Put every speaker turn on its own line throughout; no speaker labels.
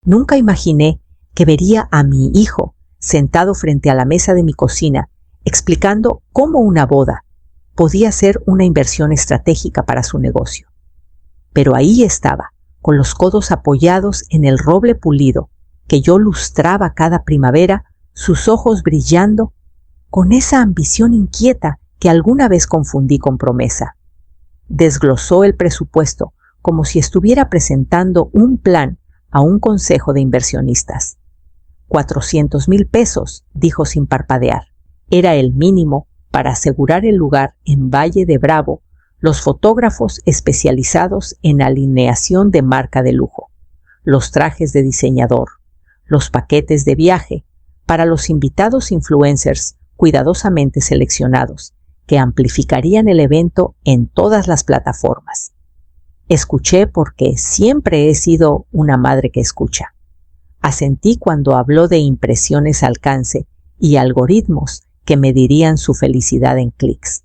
Nunca imaginé que vería a mi hijo sentado frente a la mesa de mi cocina, explicando cómo una boda podía ser una inversión estratégica para su negocio. Pero ahí estaba, con los codos apoyados en el roble pulido que yo lustraba cada primavera, sus ojos brillando, con esa ambición inquieta que alguna vez confundí con promesa. Desglosó el presupuesto como si estuviera presentando un plan a un consejo de inversionistas. 400,000 pesos, dijo sin parpadear. Era el mínimo para asegurar el lugar en Valle de Bravo, los fotógrafos especializados en alineación de marca de lujo, los trajes de diseñador, los paquetes de viaje para los invitados influencers cuidadosamente seleccionados, que amplificarían el evento en todas las plataformas. Escuché porque siempre he sido una madre que escucha. Asentí cuando habló de impresiones alcance y algoritmos que medirían su felicidad en clics.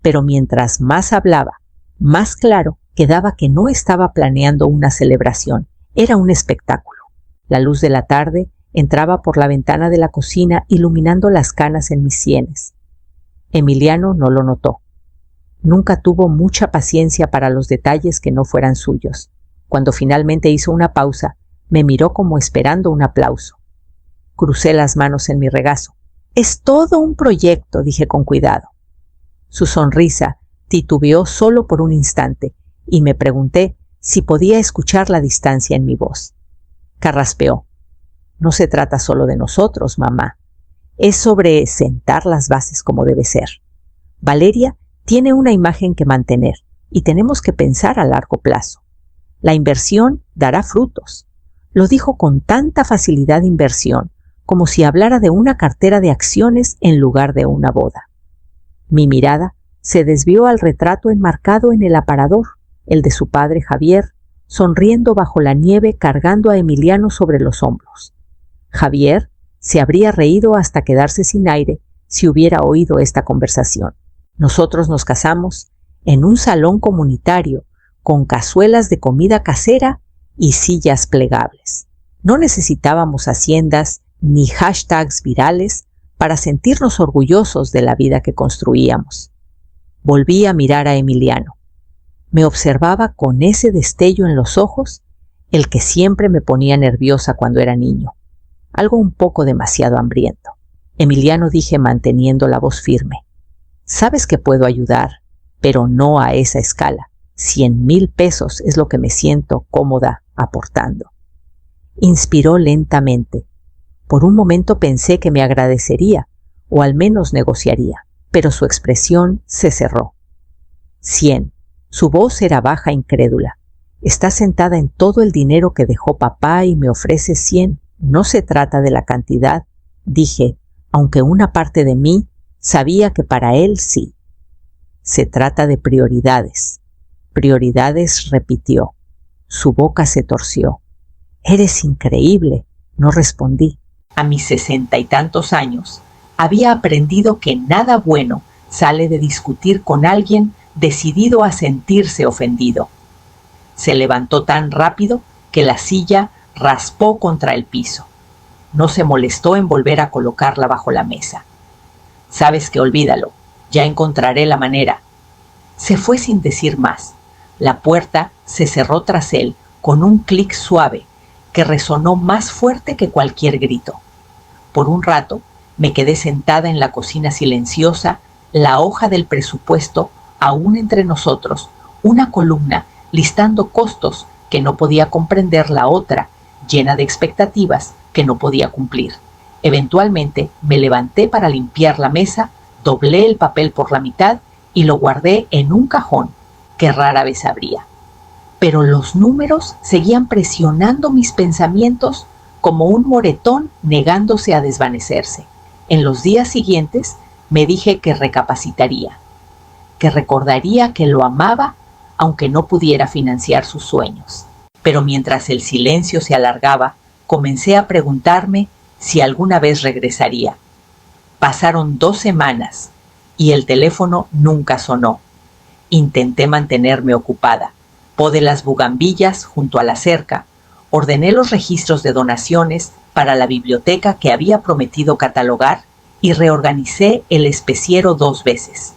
Pero mientras más hablaba, más claro quedaba que no estaba planeando una celebración, era un espectáculo. La luz de la tarde entraba por la ventana de la cocina iluminando las canas en mis sienes. Emiliano no lo notó. Nunca tuvo mucha paciencia para los detalles que no fueran suyos. Cuando finalmente hizo una pausa, me miró como esperando un aplauso. Crucé las manos en mi regazo. «Es todo un proyecto», dije con cuidado. Su sonrisa titubeó solo por un instante y me pregunté si podía escuchar la distancia en mi voz. Carraspeó. «No se trata solo de nosotros, mamá. Es sobre sentar las bases como debe ser. Valeria tiene una imagen que mantener y tenemos que pensar a largo plazo. La inversión dará frutos». Lo dijo con tanta facilidad de inversión, como si hablara de una cartera de acciones en lugar de una boda. Mi mirada se desvió al retrato enmarcado en el aparador, el de su padre Javier, sonriendo bajo la nieve cargando a Emiliano sobre los hombros. Javier se habría reído hasta quedarse sin aire si hubiera oído esta conversación. Nosotros nos casamos en un salón comunitario con cazuelas de comida casera y sillas plegables. No necesitábamos haciendas ni hashtags virales para sentirnos orgullosos de la vida que construíamos. Volví a mirar a Emiliano. Me observaba con ese destello en los ojos, el que siempre me ponía nerviosa cuando era niño, algo un poco demasiado hambriento. Emiliano, dije manteniendo la voz firme, sabes que puedo ayudar, pero no a esa escala. 100,000 pesos es lo que me siento cómoda aportando. Inspiró lentamente. Por un momento pensé que me agradecería, o al menos negociaría, pero su expresión se cerró. 100. Su voz era baja e incrédula. Está sentada en todo el dinero que dejó papá y me ofrece 100. No se trata de la cantidad, dije, aunque una parte de mí sabía que para él sí. Se trata de prioridades. Prioridades, repitió. Su boca se torció. Eres increíble, no respondí. A mis 60 y tantos años, había aprendido que nada bueno sale de discutir con alguien decidido a sentirse ofendido. Se levantó tan rápido que la silla raspó contra el piso. No se molestó en volver a colocarla bajo la mesa. Sabes que olvídalo, ya encontraré la manera. Se fue sin decir más. La puerta se cerró tras él con un clic suave que resonó más fuerte que cualquier grito. Por un rato me quedé sentada en la cocina silenciosa, la hoja del presupuesto aún entre nosotros, una columna listando costos que no podía comprender la otra, llena de expectativas que no podía cumplir. Eventualmente me levanté para limpiar la mesa, doblé el papel por la mitad y lo guardé en un cajón que rara vez abría. Pero los números seguían presionando mis pensamientos como un moretón negándose a desvanecerse. En los días siguientes me dije que recapacitaría, que recordaría que lo amaba aunque no pudiera financiar sus sueños. Pero mientras el silencio se alargaba, comencé a preguntarme si alguna vez regresaría. Pasaron 2 semanas y el teléfono nunca sonó. Intenté mantenerme ocupada. Podé las bugambillas junto a la cerca, Ordené los registros de donaciones para la biblioteca que había prometido catalogar y reorganicé el especiero 2 veces.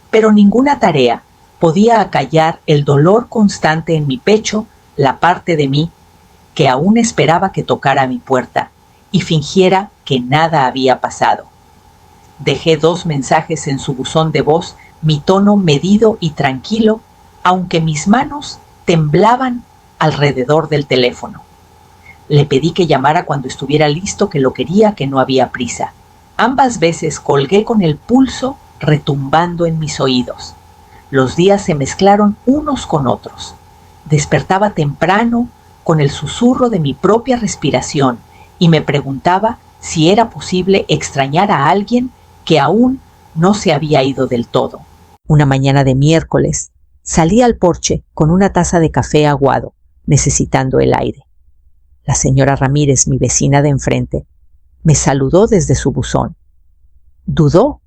Pero ninguna tarea podía acallar el dolor constante en mi pecho, la parte de mí que aún esperaba que tocara mi puerta y fingiera que nada había pasado. Dejé 2 mensajes en su buzón de voz, mi tono medido y tranquilo, aunque mis manos temblaban alrededor del teléfono. Le pedí que llamara cuando estuviera listo, que lo quería, que no había prisa. Ambas veces colgué con el pulso retumbando en mis oídos. Los días se mezclaron unos con otros. Despertaba temprano con el susurro de mi propia respiración y me preguntaba si era posible extrañar a alguien que aún no se había ido del todo. Una mañana de miércoles, salí al porche con una taza de café aguado, necesitando el aire. La señora Ramírez, mi vecina de enfrente, me saludó desde su buzón. Dudó,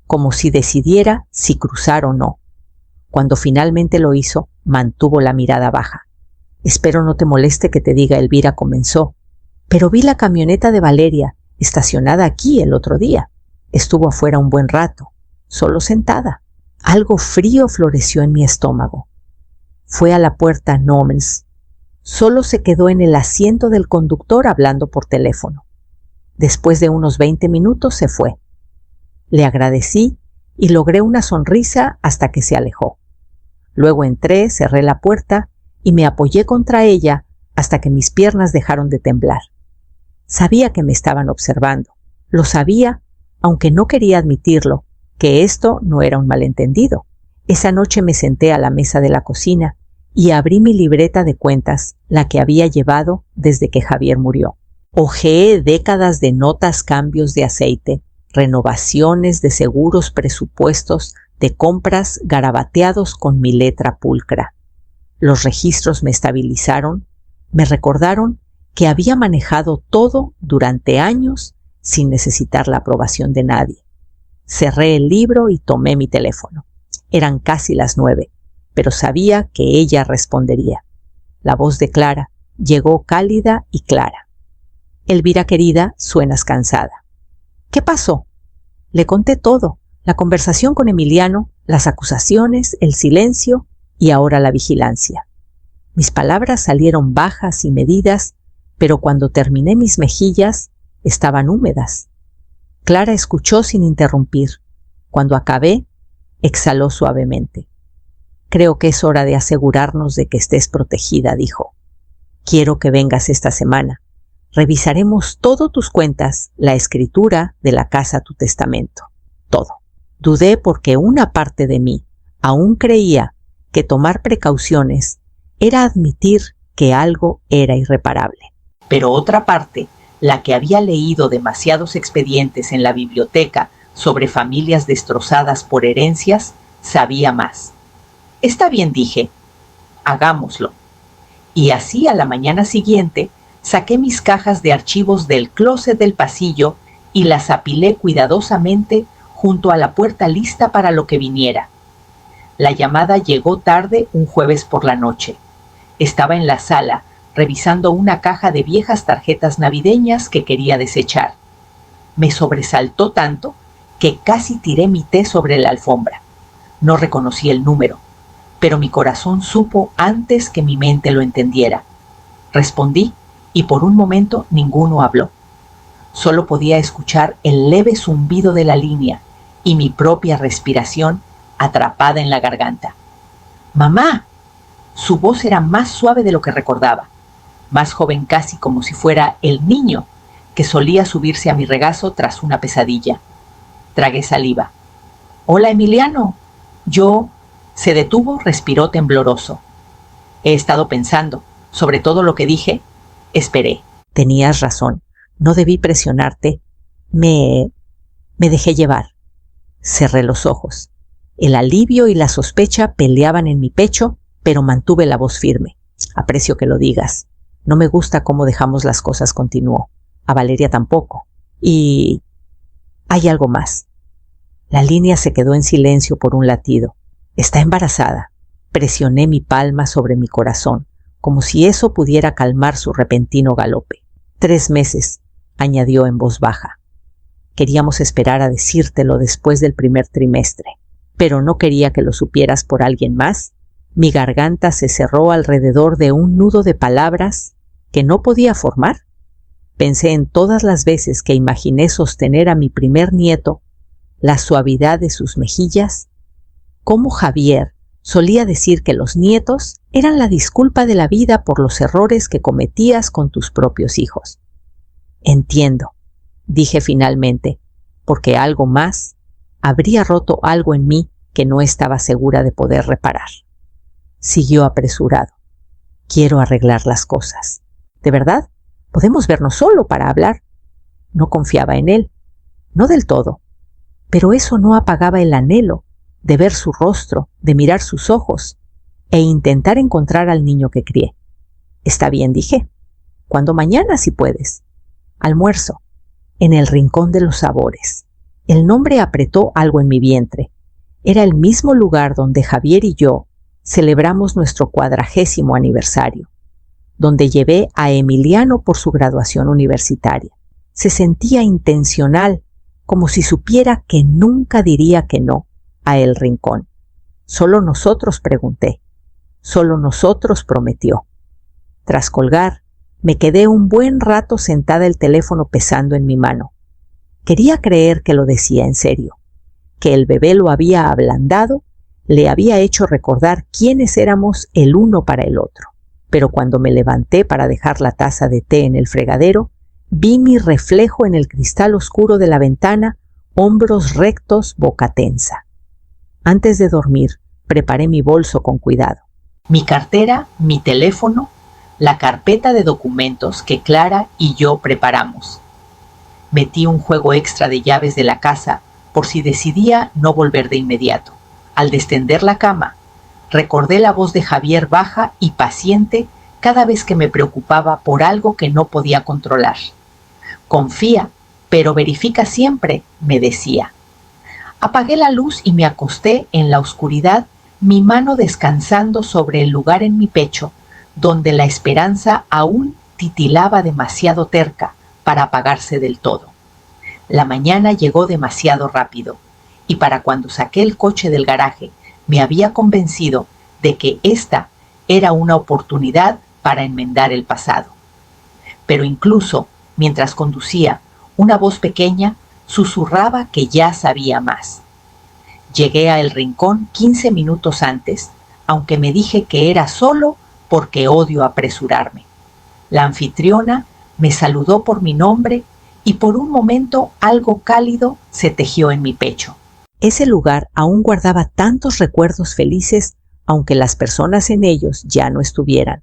como si decidiera si cruzar o no. Cuando finalmente lo hizo, mantuvo la mirada baja. Espero no te moleste que te diga, Elvira, comenzó. Pero vi la camioneta de Valeria estacionada aquí el otro día. Estuvo afuera un buen rato, solo sentada. Algo frío floreció en mi estómago. Fue a la puerta Nomens. Solo se quedó en el asiento del conductor hablando por teléfono. Después de unos 20 minutos se fue. Le agradecí y logré una sonrisa hasta que se alejó. Luego entré, cerré la puerta y me apoyé contra ella hasta que mis piernas dejaron de temblar. Sabía que me estaban observando. Lo sabía, aunque no quería admitirlo, que esto no era un malentendido. Esa noche me senté a la mesa de la cocina y abrí mi libreta de cuentas, la que había llevado desde que Javier murió. Hojeé décadas de notas, cambios de aceite, renovaciones de seguros, presupuestos de compras garabateados con mi letra pulcra. Los registros me estabilizaron, me recordaron que había manejado todo durante años sin necesitar la aprobación de nadie. Cerré el libro y tomé mi teléfono. Eran casi las 9, pero sabía que ella respondería. La voz de Clara llegó cálida y clara. Elvira querida, suenas cansada. ¿Qué pasó? Le conté todo, la conversación con Emiliano, las acusaciones, el silencio y ahora la vigilancia. Mis palabras salieron bajas y medidas, pero cuando terminé mis mejillas estaban húmedas. Clara escuchó sin interrumpir. Cuando acabé, exhaló suavemente. Creo que es hora de asegurarnos de que estés protegida, dijo. Quiero que vengas esta semana. Revisaremos todo tus cuentas, la escritura de la casa, tu testamento. Todo. Dudé porque una parte de mí aún creía que tomar precauciones era admitir que algo era irreparable. Pero otra parte, la que había leído demasiados expedientes en la biblioteca sobre familias destrozadas por herencias, sabía más. Está bien, dije, hagámoslo. Y así a la mañana siguiente saqué mis cajas de archivos del closet del pasillo y las apilé cuidadosamente junto a la puerta lista para lo que viniera. La llamada llegó tarde un jueves por la noche. Estaba en la sala revisando una caja de viejas tarjetas navideñas que quería desechar. Me sobresaltó tanto que casi tiré mi té sobre la alfombra. No reconocí el número, pero mi corazón supo antes que mi mente lo entendiera. Respondí y por un momento ninguno habló. Solo podía escuchar el leve zumbido de la línea y mi propia respiración atrapada en la garganta. ¡Mamá! Su voz era más suave de lo que recordaba, más joven casi como si fuera el niño que solía subirse a mi regazo tras una pesadilla. Tragué saliva. «Hola, Emiliano». Se detuvo, respiró tembloroso. «He estado pensando, sobre todo lo que dije». Esperé. «Tenías razón. No debí presionarte. Me dejé llevar». Cerré los ojos. El alivio y la sospecha peleaban en mi pecho, pero mantuve la voz firme. «Aprecio que lo digas. No me gusta cómo dejamos las cosas», continuó. «A Valeria tampoco. Y hay algo más». La línea se quedó en silencio por un latido. «Está embarazada». Presioné mi palma sobre mi corazón, como si eso pudiera calmar su repentino galope. 3 meses, añadió en voz baja. Queríamos esperar a decírtelo después del primer trimestre, pero no quería que lo supieras por alguien más. Mi garganta se cerró alrededor de un nudo de palabras que no podía formar. Pensé en todas las veces que imaginé sostener a mi primer nieto, la suavidad de sus mejillas, cómo Javier solía decir que los nietos eran la disculpa de la vida por los errores que cometías con tus propios hijos. Entiendo, dije finalmente, porque algo más habría roto algo en mí que no estaba segura de poder reparar. Siguió apresurado. Quiero arreglar las cosas. ¿De verdad? ¿Podemos vernos solo para hablar? No confiaba en él. No del todo. Pero eso no apagaba el anhelo de ver su rostro, de mirar sus ojos e intentar encontrar al niño que crié. Está bien, dije. ¿Cuándo? Mañana, si puedes. Almuerzo. En el rincón de los sabores. El nombre apretó algo en mi vientre. Era el mismo lugar donde Javier y yo celebramos nuestro 40º aniversario, donde llevé a Emiliano por su graduación universitaria. Se sentía intencional, como si supiera que nunca diría que no a El Rincón. Solo nosotros, pregunté. Solo nosotros, prometió. Tras colgar, me quedé un buen rato sentada, el teléfono pesando en mi mano. Quería creer que lo decía en serio, que el bebé lo había ablandado, le había hecho recordar quiénes éramos el uno para el otro. Pero cuando me levanté para dejar la taza de té en el fregadero, vi mi reflejo en el cristal oscuro de la ventana, hombros rectos, boca tensa. Antes de dormir, preparé mi bolso con cuidado. Mi cartera, mi teléfono, la carpeta de documentos que Clara y yo preparamos. Metí un juego extra de llaves de la casa por si decidía no volver de inmediato. Al destender la cama, recordé la voz de Javier baja y paciente cada vez que me preocupaba por algo que no podía controlar. Confía, pero verifica siempre, me decía. Apagué la luz y me acosté en la oscuridad, mi mano descansando sobre el lugar en mi pecho donde la esperanza aún titilaba demasiado terca para apagarse del todo. La mañana llegó demasiado rápido, y para cuando saqué el coche del garaje me había convencido de que esta era una oportunidad para enmendar el pasado. Pero incluso mientras conducía, una voz pequeña susurraba que ya sabía más. Llegué a El Rincón 15 minutos antes, aunque me dije que era solo porque odio apresurarme. La anfitriona me saludó por mi nombre y por un momento algo cálido se tejió en mi pecho. Ese lugar aún guardaba tantos recuerdos felices, aunque las personas en ellos ya no estuvieran.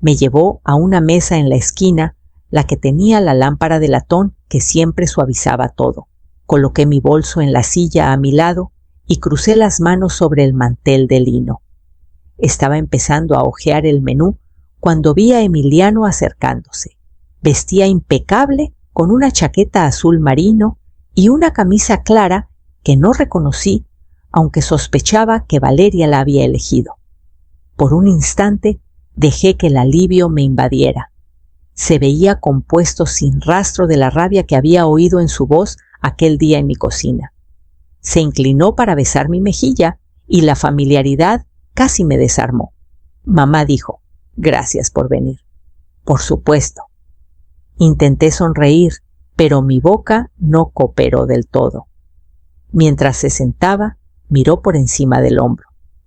Me llevó a una mesa en la esquina, la que tenía la lámpara de latón que siempre suavizaba todo. Coloqué mi bolso en la silla a mi lado y crucé las manos sobre el mantel de lino. Estaba empezando a hojear el menú cuando vi a Emiliano acercándose. Vestía impecable, con una chaqueta azul marino y una camisa clara que no reconocí, aunque sospechaba que Valeria la había elegido. Por un instante dejé que el alivio me invadiera. Se veía compuesto sin rastro de la rabia que había oído en su voz aquel día en mi cocina. Se inclinó para besar mi mejilla y la familiaridad casi me desarmó. Mamá dijo, gracias por venir. Por supuesto. Intenté sonreír, pero mi boca no cooperó del todo. Mientras se sentaba, miró por encima del hombro.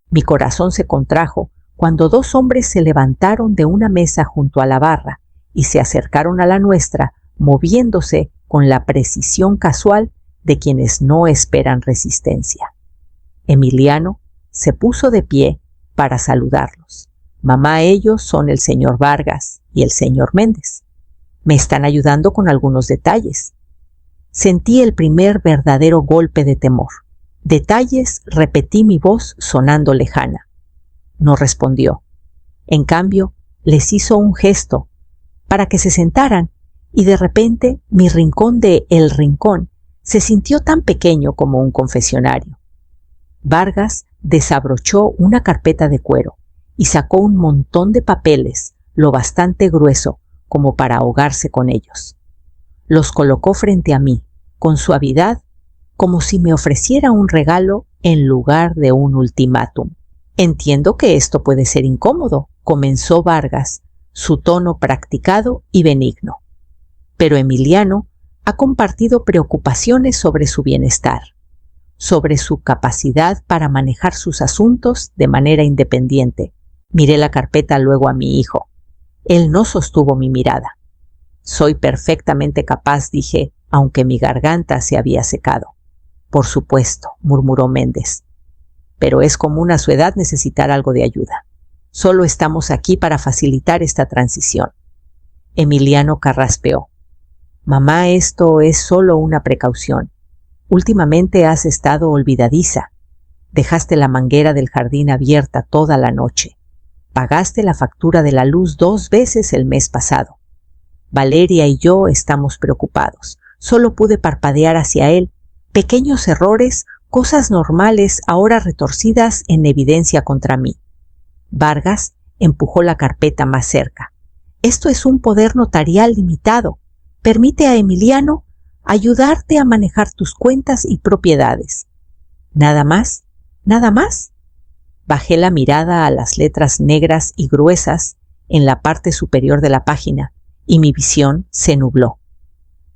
Mi corazón se contrajo cuando 2 hombres se levantaron de una mesa junto a la barra y se acercaron a la nuestra, moviéndose con la precisión casual de quienes no esperan resistencia. Emiliano se puso de pie para saludarlos. Mamá, ellos son el señor Vargas y el señor Méndez. Me están ayudando con algunos detalles. Sentí el primer verdadero golpe de temor. Detalles, repetí mi voz sonando lejana. No respondió. En cambio, les hizo un gesto para que se sentaran y de repente mi rincón de El Rincón se sintió tan pequeño como un confesionario. Vargas desabrochó una carpeta de cuero y sacó un montón de papeles, lo bastante grueso como para ahogarse con ellos. Los colocó frente a mí, con suavidad, como si me ofreciera un regalo en lugar de un ultimátum. Entiendo que esto puede ser incómodo, comenzó Vargas, su tono practicado y benigno. Pero Emiliano ha compartido preocupaciones sobre su bienestar, sobre su capacidad para manejar sus asuntos de manera independiente. Miré la carpeta luego a mi hijo. Él no sostuvo mi mirada. Soy perfectamente capaz, dije, aunque mi garganta se había secado. Por supuesto, murmuró Méndez. Pero es común a su edad necesitar algo de ayuda. Solo estamos aquí para facilitar esta transición. Emiliano carraspeó. Mamá, esto es solo una precaución. Últimamente has estado olvidadiza. Dejaste la manguera del jardín abierta toda la noche. Pagaste la factura de la luz 2 veces el mes pasado. Valeria y yo estamos preocupados. Solo pude parpadear hacia él. Pequeños errores, cosas normales ahora retorcidas en evidencia contra mí. Vargas empujó la carpeta más cerca. Esto es un poder notarial limitado. Permite a Emiliano ayudarte a manejar tus cuentas y propiedades. ¿Nada más? ¿Nada más? Bajé la mirada a las letras negras y gruesas en la parte superior de la página y mi visión se nubló.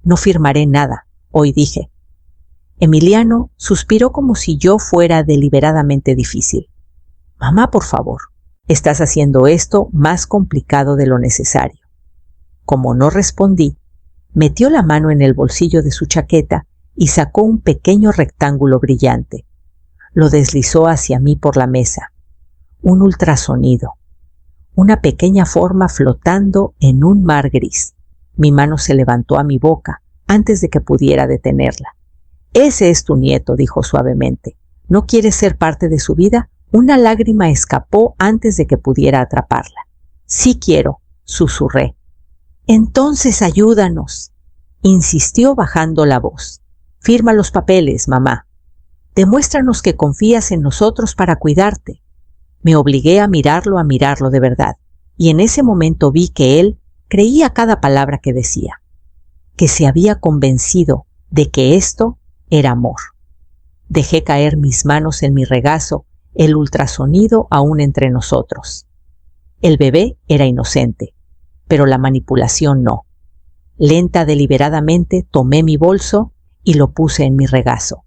No firmaré nada, hoy dije. Emiliano suspiró como si yo fuera deliberadamente difícil. Mamá, por favor, estás haciendo esto más complicado de lo necesario. Como no respondí, metió la mano en el bolsillo de su chaqueta y sacó un pequeño rectángulo brillante. Lo deslizó hacia mí por la mesa. Un ultrasonido. Una pequeña forma flotando en un mar gris. Mi mano se levantó a mi boca antes de que pudiera detenerla. Ese es tu nieto, dijo suavemente. ¿No quieres ser parte de su vida? Una lágrima escapó antes de que pudiera atraparla. Sí quiero, susurré. Entonces ayúdanos, insistió bajando la voz. Firma los papeles, mamá. Demuéstranos que confías en nosotros para cuidarte. Me obligué a mirarlo de verdad, y en ese momento vi que él creía cada palabra que decía, que se había convencido de que esto era amor. Dejé caer mis manos en mi regazo, el ultrasonido aún entre nosotros. El bebé era inocente, pero la manipulación no. Lenta, deliberadamente, tomé mi bolso y lo puse en mi regazo.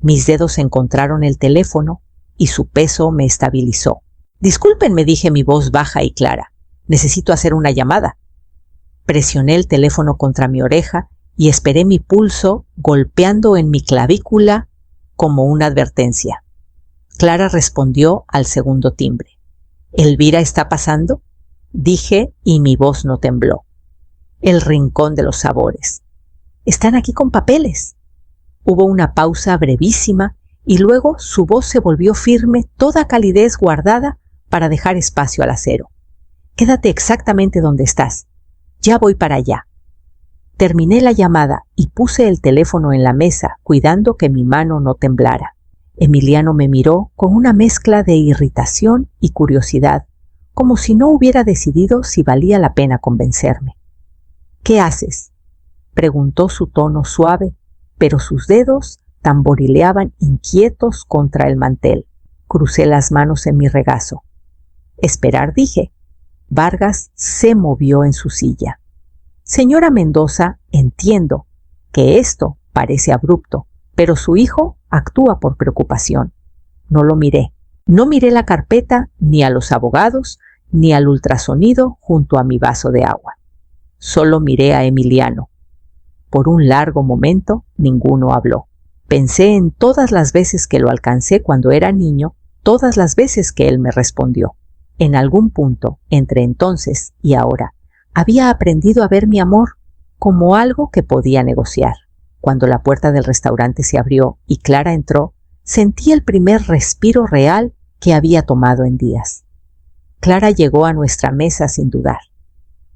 Mis dedos encontraron el teléfono y su peso me estabilizó. Discúlpenme, dije, mi voz baja y clara. Necesito hacer una llamada. Presioné el teléfono contra mi oreja y esperé mi pulso golpeando en mi clavícula como una advertencia. Clara respondió al segundo timbre. ¿Elvira está pasando?, dije y mi voz no tembló. El rincón de los sabores. Están aquí con papeles. Hubo una pausa brevísima y luego su voz se volvió firme, toda calidez guardada para dejar espacio al acero. Quédate exactamente donde estás. Ya voy para allá. Terminé la llamada y puse el teléfono en la mesa, cuidando que mi mano no temblara. Emiliano me miró con una mezcla de irritación y curiosidad, como si no hubiera decidido si valía la pena convencerme. ¿Qué haces?, preguntó, su tono suave, pero sus dedos tamborileaban inquietos contra el mantel. Crucé las manos en mi regazo. Esperar, dije. Vargas se movió en su silla. Señora Mendoza, entiendo que esto parece abrupto, pero su hijo actúa por preocupación. No lo miré. No miré la carpeta, ni a los abogados, ni al ultrasonido junto a mi vaso de agua. Solo miré a Emiliano. Por un largo momento, ninguno habló. Pensé en todas las veces que lo alcancé cuando era niño, todas las veces que él me respondió. En algún punto, entre entonces y ahora, había aprendido a ver mi amor como algo que podía negociar. Cuando la puerta del restaurante se abrió y Clara entró, sentí el primer respiro real que había tomado en días. Clara llegó a nuestra mesa sin dudar.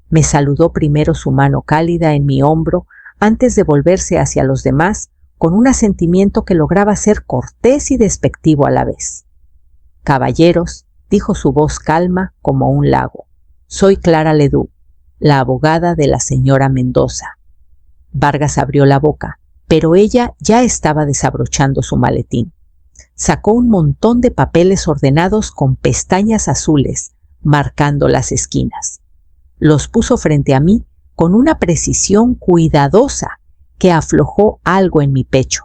Me saludó primero su mano cálida en mi hombro antes de volverse hacia los demás con un asentimiento que lograba ser cortés y despectivo a la vez. Caballeros, dijo su voz calma como un lago. Soy Clara Ledoux, la abogada de la señora Mendoza. Vargas abrió la boca, pero ella ya estaba desabrochando su maletín. Sacó un montón de papeles ordenados con pestañas azules, marcando las esquinas. Los puso frente a mí con una precisión cuidadosa que aflojó algo en mi pecho.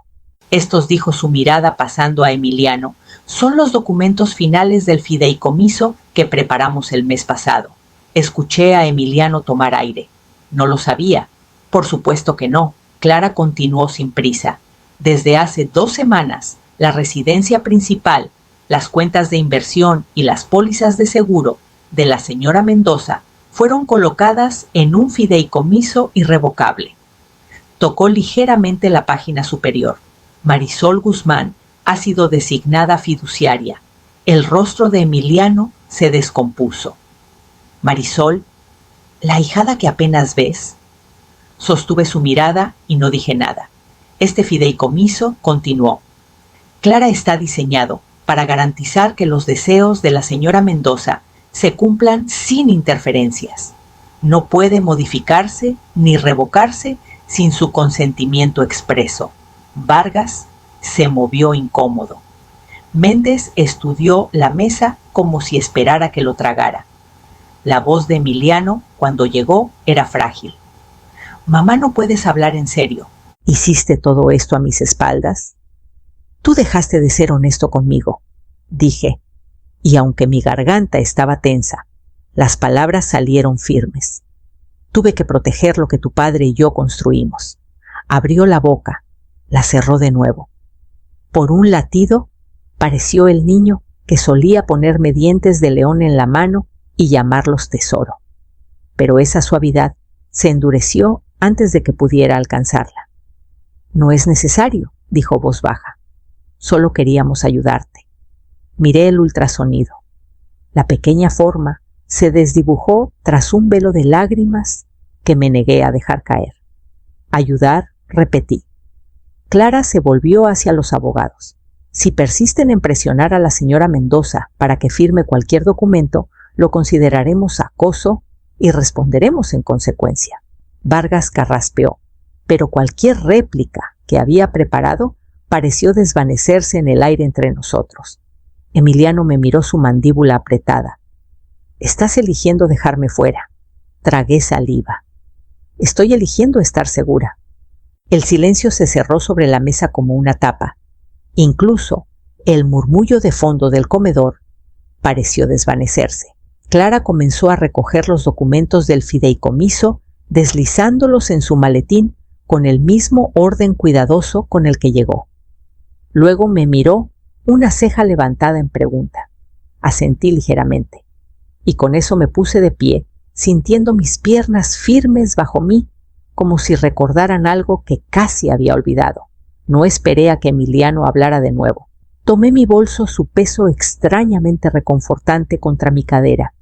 Estos, dijo su mirada pasando a Emiliano, son los documentos finales del fideicomiso que preparamos el mes pasado. Escuché a Emiliano tomar aire. No lo sabía. Por supuesto que no. Clara continuó sin prisa. Desde hace 2 semanas, la residencia principal, las cuentas de inversión y las pólizas de seguro de la señora Mendoza fueron colocadas en un fideicomiso irrevocable. Tocó ligeramente la página superior. Marisol Guzmán ha sido designada fiduciaria. El rostro de Emiliano se descompuso. Marisol, la ahijada que apenas ves. Sostuve su mirada y no dije nada. Este fideicomiso continuó. Clara está diseñado para garantizar que los deseos de la señora Mendoza se cumplan sin interferencias. No puede modificarse ni revocarse sin su consentimiento expreso. Vargas se movió incómodo. Méndez estudió la mesa como si esperara que lo tragara. La voz de Emiliano, cuando llegó, era frágil. Mamá, no puedes hablar en serio. ¿Hiciste todo esto a mis espaldas? Tú dejaste de ser honesto conmigo, dije, y aunque mi garganta estaba tensa, las palabras salieron firmes. Tuve que proteger lo que tu padre y yo construimos. Abrió la boca, la cerró de nuevo. Por un latido, pareció el niño que solía ponerme dientes de león en la mano y llamarlos tesoro. Pero esa suavidad se endureció antes de que pudiera alcanzarla. No es necesario, dijo voz baja. Solo queríamos ayudarte. Miré el ultrasonido. La pequeña forma se desdibujó tras un velo de lágrimas que me negué a dejar caer. Ayudar, repetí. Clara se volvió hacia los abogados. Si persisten en presionar a la señora Mendoza para que firme cualquier documento, lo consideraremos acoso y responderemos en consecuencia. Vargas carraspeó, pero cualquier réplica que había preparado pareció desvanecerse en el aire entre nosotros. Emiliano me miró su mandíbula apretada. Estás eligiendo dejarme fuera. Tragué saliva. Estoy eligiendo estar segura. El silencio se cerró sobre la mesa como una tapa. Incluso el murmullo de fondo del comedor pareció desvanecerse. Clara comenzó a recoger los documentos del fideicomiso, deslizándolos en su maletín con el mismo orden cuidadoso con el que llegó. Luego me miró, una ceja levantada en pregunta. Asentí ligeramente, y con eso me puse de pie, sintiendo mis piernas firmes bajo mí, como si recordaran algo que casi había olvidado. No esperé a que Emiliano hablara de nuevo. Tomé mi bolso, su peso extrañamente reconfortante contra mi cadera.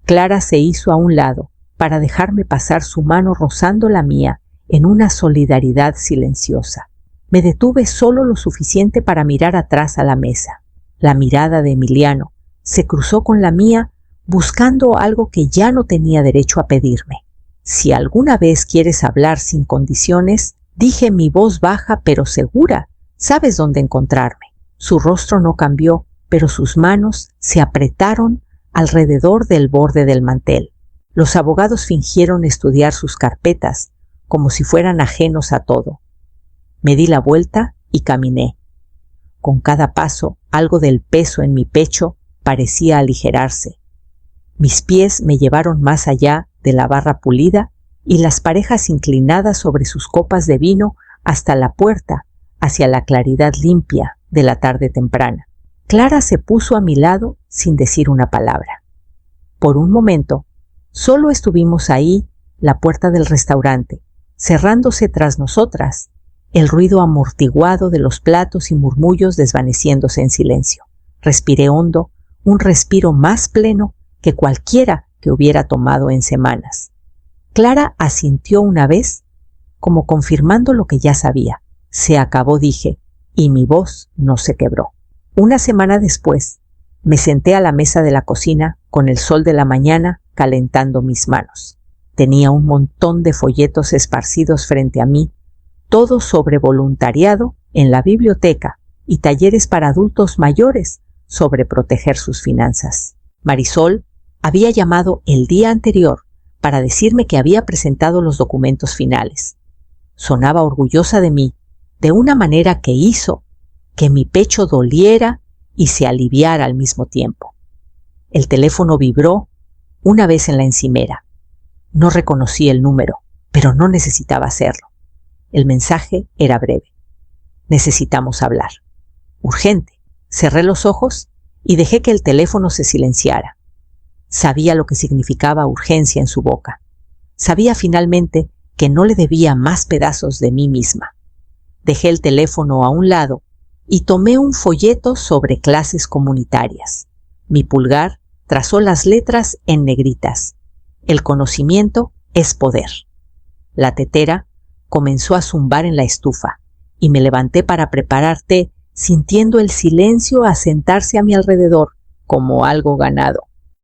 Clara se hizo a un lado para dejarme pasar su mano rozando la mía en una solidaridad silenciosa. Me detuve solo lo suficiente para mirar atrás a la mesa. La mirada de Emiliano se cruzó con la mía buscando algo que ya no tenía derecho a pedirme. Si alguna vez quieres hablar sin condiciones, dije en mi voz baja pero segura, sabes dónde encontrarme. Su rostro no cambió, pero sus manos se apretaron alrededor del borde del mantel. Los abogados fingieron estudiar sus carpetas, como si fueran ajenos a todo. Me di la vuelta y caminé. Con cada paso, algo del peso en mi pecho parecía aligerarse. Mis pies me llevaron más allá de la barra pulida y las parejas inclinadas sobre sus copas de vino hasta la puerta, hacia la claridad limpia de la tarde temprana. Clara se puso a mi lado sin decir una palabra. Por un momento, solo estuvimos ahí, la puerta del restaurante, cerrándose tras nosotras, el ruido amortiguado de los platos y murmullos desvaneciéndose en silencio. Respiré hondo, un respiro más pleno que cualquiera que hubiera tomado en semanas. Clara asintió una vez, como confirmando lo que ya sabía. Se acabó, dije, y mi voz no se quebró. Una semana después, Me senté a la mesa de la cocina con el sol de la mañana calentando mis manos. Tenía un montón de folletos esparcidos frente a mí, todo sobre voluntariado en la biblioteca y talleres para adultos mayores sobre proteger sus finanzas. Marisol había llamado el día anterior para decirme que había presentado los documentos finales. Sonaba orgullosa de mí, de una manera que hizo que mi pecho doliera y se aliviara al mismo tiempo. El teléfono vibró una vez en la encimera. No reconocí el número, pero no necesitaba hacerlo. El mensaje era breve. Necesitamos hablar. Urgente. Cerré los ojos y dejé que el teléfono se silenciara. Sabía lo que significaba urgencia en su boca. Sabía finalmente que no le debía más pedazos de mí misma. Dejé el teléfono a un lado y tomé un folleto sobre clases comunitarias. Mi pulgar trazó las letras en negritas. El conocimiento es poder. La tetera comenzó a zumbar en la estufa y me levanté para preparar té, sintiendo el silencio asentarse a mi alrededor como algo ganado.